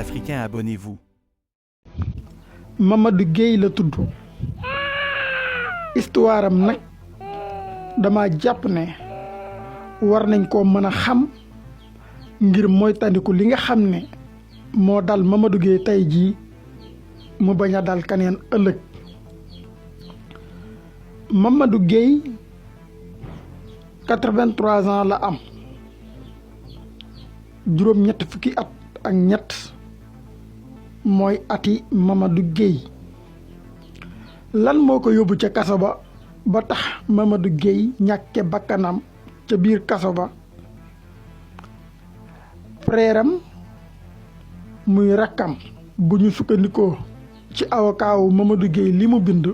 africain, abonnez-vous. Mamadou Gueye la tudd histoire am nag dama jàpp ne war nañ koo mën a xam ngir moytandiku li nga xam ne moo dal Mamadou Gueye tey jii mu bañ a dal keneen ëllëg. Mamadou Gueye 83 ans la am, juróom-ñett fukki at ak ñett mooy ati Mamadou Gueye. lan moo ko yóbbu ca kaso ba tax Mamadou Gueye ñàkke bakkanam ca biir kaso ba? frère am muy rakkam bu ñu sukkandikoo ci avocat wu Mamadou Gueye li mu bind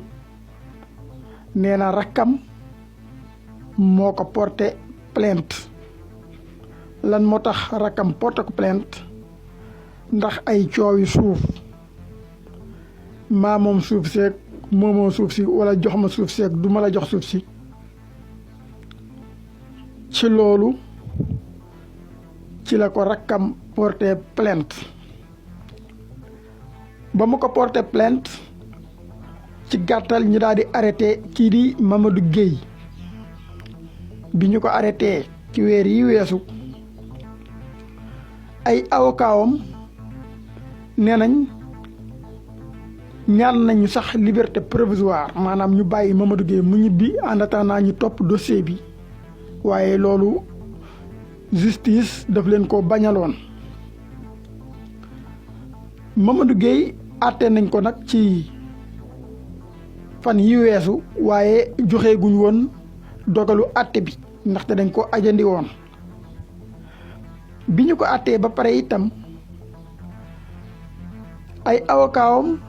nee na rakkam moo ko porté plainte. lan moo tax rakkam porté ko plainte? ndax ay coowi suuf, maa moom suuf seeg moomoo suuf si, wala jox ma suuf seeg du ma la jox suuf si. ci loolu ci la ko rakkam porté plainte. ba mu ko porté plainte ci gàttal ñu daal di arrêté kii di Mamadou Gueye. bi ñu ko arrêté ci weer yi weesu ay awokawam nee nañ ñaan nañu sax liberté provisoire, maanaam ñu bàyyi Mamadou Gueye mu ñibbi en attendant ñu topp dossier bi, waaye loolu justice daf leen ko bañaloon. Mamadou Gueye àtte nañ ko nag ci fan yi weesu, waaye joxe guñ woon dogalu àtte bi ndaxte dañ ko ajandi woon. bi ñu ko àttee ba pare itam ay awokawam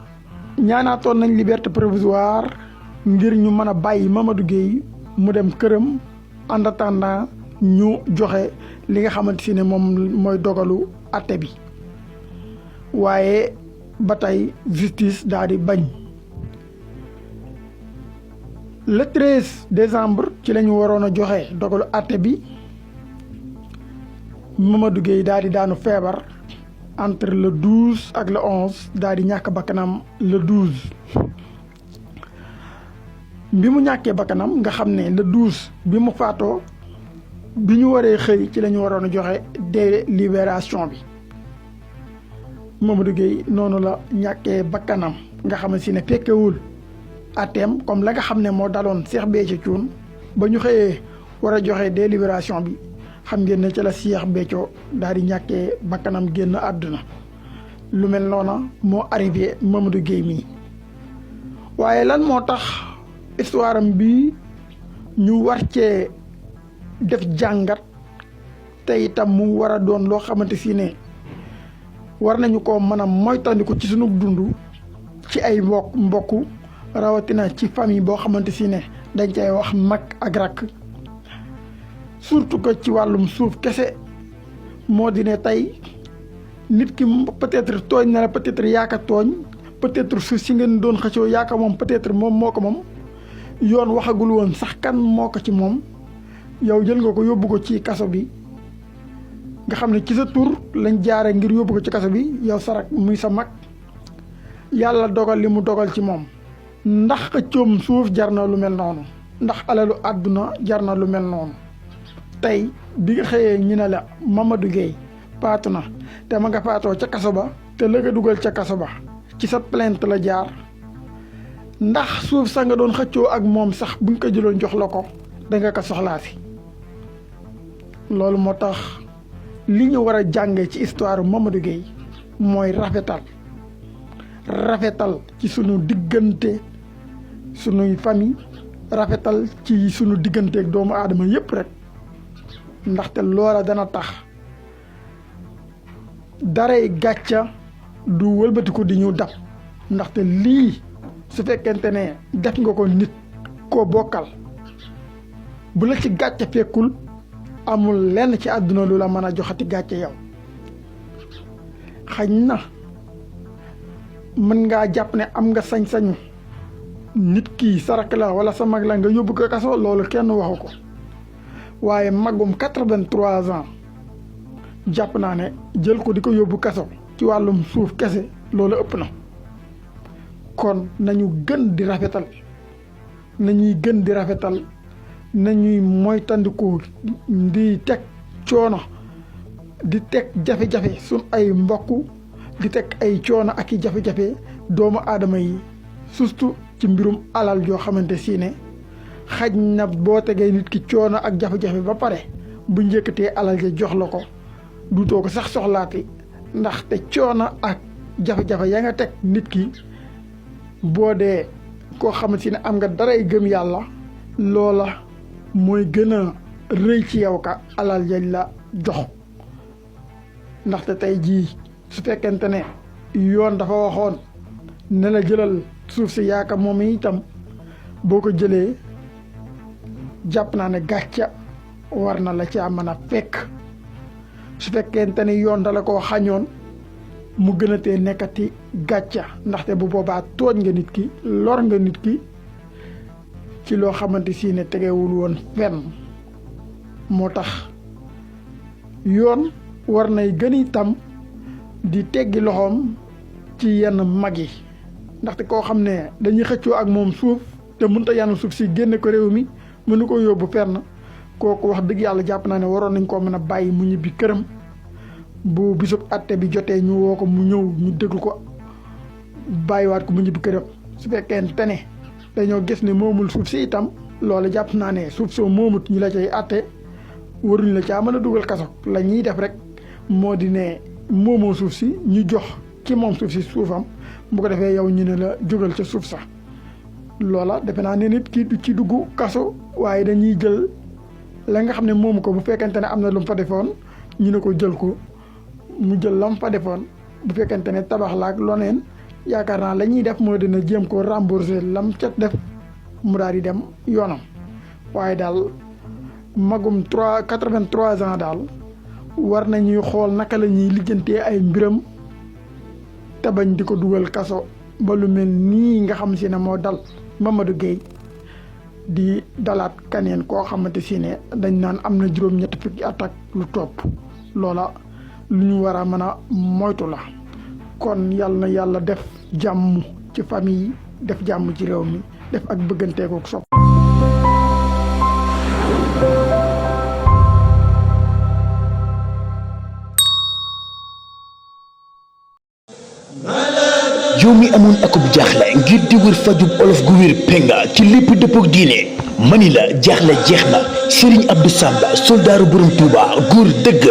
ñaanaatoon nañ liberté provisoire ngir ñu mën a bàyyi Mamadou Gueye mu dem këram en attendant ñu joxe li nga xamante si ne moom mooy dogalu àtte bi, waaye ba tey justice daal di bañ. le 13 décembre ci la ñu waroon a joxe dogalu àtte bi. Mamadou Gueye daal di daanu feebar entre le 12 ak le 11, daal di ñàkk bakkanam le 12. bi mu ñàkkee bakkanam nga xam ne le 12 bi mu faatoo, bi ñu waree xëy ci la ñu waroon a joxe délibération bi. Mamadou Gueye noonu la ñàkkee bakkanam nga xam si ne fekkewul àtteem, comme la nga xam ne moo daloon Cheikh Béthio Thioune ba ñu xëyee war a joxe délibération bi. xam ngeen ne ci la Cheikh Béthio daal di ñàkkee bakkanam génn àdduna. lu mel noona moo arrivé Mamadou Gueye mii. waaye lan moo tax histoire am bi ñu war cee def jàngat te itam mu war a doon loo xamante si ne war nañu ko mën a moytandiku ci sunu dund ci ay mbokk rawatina ci famille boo xamante si ne dañ cay wax mag ak rakk. surtout que ci wàllum suuf kese moo di ne tey nit ki peut-être tooñ na la, peut-être yaaka tooñ, peut-être suuf si ngeen doon xëccoo yaaka moom, peut-être moom moo ko moom. yoon waxagul woon sax kan moo ko ci moom, yow jël nga ko yóbbu ko ci kaso bi nga xam ne ci sa tur lañ jaare ngir yóbbu ko ci kaso bi, yow sa rak muy sa mag. yàlla dogal li mu dogal ci moom. ndax xëccoom suuf jar na lu mel noonu? ndax alalu àdduna jar na lu mel noonu? tey bi nga xëyee ñu ne la Mamadou Gueye faatu na te ma nga faatoo ca kaso ba, te la nga dugal ca kaso ba ci sa plainte la jaar, ndax suuf sa nga doon xëccoo ak moom sax buñ ko jëloon jox la ko da nga ko soxlaati. loolu moo tax li ñu war a jàngee ci histoire Mamadou Gueye mooy rafetal ci sunu diggante sunuy famille, rafetal ci sunu diggante ak doomu aadama yépp rek. ndaxte loola dana tax daray gàcca du wëlbatiku di ñu dab, ndaxte lii su fekkente ne def nga ko nit koo bokkal, bu la ci gàcca fekkul amul lenn ci àdduna lu la mën a joxati gàcce yow. xañ na mën ngaa jàpp ne am nga sañ-sañu nit kii sarak la wala sa mag la nga yóbbu ko kaso, loolu kenn waxu ko. waaye magum 83 ans jàpp naa ne jël ko di ko yóbbu kaso ci wàllum suuf kese loolu ëpp na. kon nañu gën di rafetal nañuy moytandiku di teg coono di teg jafe-jafe sun ay mbokk di teg ay coono ak i jafe-jafe doomu aadama yi surtout ci mbirum alal joo xamante si ne xaj na boo tegee nit ki coono ak jafe-jafe ba pare bu njëkkatee alal ja jox la ko duutoo ko sax soxlaati ndaxte coono ak jafe-jafe ya nga teg nit ki boo dee koo xamante si ne am nga daray gëm yàlla loola mooy gën a rëy ci yow ka alal jañ la jox. ndaxte tey jii su fekkente ne yoon dafa waxoon ne la jëlal suuf si yaaka moom itam boo ko jëlee jàpp naa ne gàcca war na la caa mën a fekk su fekkente ne yoon dala koo xañoon mu gën a tee nekkati gàcca ndaxte bu boobaa tooñ nga nit ki lor nga nit ki ci loo xamante si ne tegewul woon fenn moo tax yoon war nay gën itam di teggi loxoom ci yenn mag yi ndaxte koo xam ne dañuy xëccoo ak moom suuf te mënut a yanu suuf si génne ko réew mi mënu ko yóbbu fenn kooku wax dëgg yàlla jàpp naa ne waroon nañ koo mën a bàyyi mu ñibbi këram bu bisub atte bi jotee ñu woo ko mu ñëw ñu déglu ko bàyyiwaat ko mu ñibbi këram su fekkente ne dañoo gis ne moomul suuf si itam loolu jàpp naa ne suuf soo moomut ñu la cay atte waruñ la caa mën a dugal kaso la ñuy def rek moo di ne moomoo suuf si ñu jox ki moom suuf si suufam bu ko defee yow ñu ne la jógal ca suuf sax loola defe naa ne nit ki du ci dugg kaso waaye dañuy jël la nga xam ne moomu ko bu fekkente ne am na lu mu fa defoon ñu ne ko jël ko mu jël lam fa defoon bu fekkente ne tabax la ak loneen yaakaar naa la ñuy def moo dina jéem ko rembourser lam ca def mu daal di dem yoonam waaye daal magum 83 ans daal war nañuy xool naka la ñuy lijjantee ay mbiram te bañ di ko dugal kaso ba lu mel nii nga xam si ne moo dal Mamadou Gueye di dalaat kaneen koo xamante si ne dañ naan am na juróom-ñetti fukki at ak lu topp loola lu ñu war a mën a moytu la kon yàlla na yàlla def jàmm ci famille yi def jàmm ci réew mi def ak bëgganteeku sopp yow mi amoon akub jaaxle ngir di wër fajub olof gu wér penga ci lépp dëppook diine mani la jaaxle jeex na Serigne Abdou Samba soldaaru borom Touba góor dëgg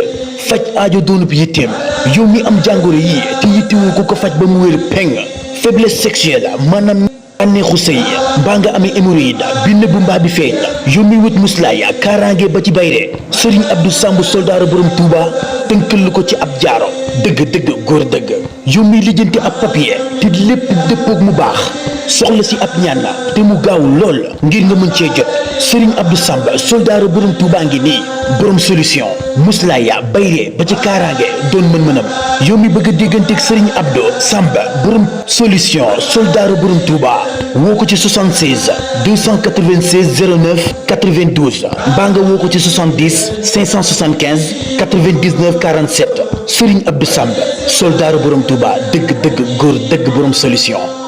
faj aajo doonub yitteem yow mi am jàngoro yi te yittewoo ku ko faj ba mu wér penga faiblesse sexuelle maanaam bànneexu sëy mbaa nga amee hémorroïde bi nëbb mbaa bi feeñ yow mi wut muslaay kaaraange ba ci bayre Serigne Abdou Samb soldaaru borom Touba tënkal ko ci ab jaaro dëgg góor dëgg yow mi lijjanti ab papier te lépp dëppoog mu baax soxla si ab ñaan te mu gaaw lool ngir nga mën cee jot Serigne Abdou Samb soldaaru borom Touba ngi nii borom solution muslaaya bayre ba ci kaaraange doon mën-mënam yow mi bëgg a dégganteeg Serigne Abdou Samb borom solution soldaaru borom Touba woo ko ci 76 296 09 92 mbaa nga woo ko ci 70 575 99 47 Serigne Abdou Samb soldaaru borom Touba dëgg góor dëgg borom solution.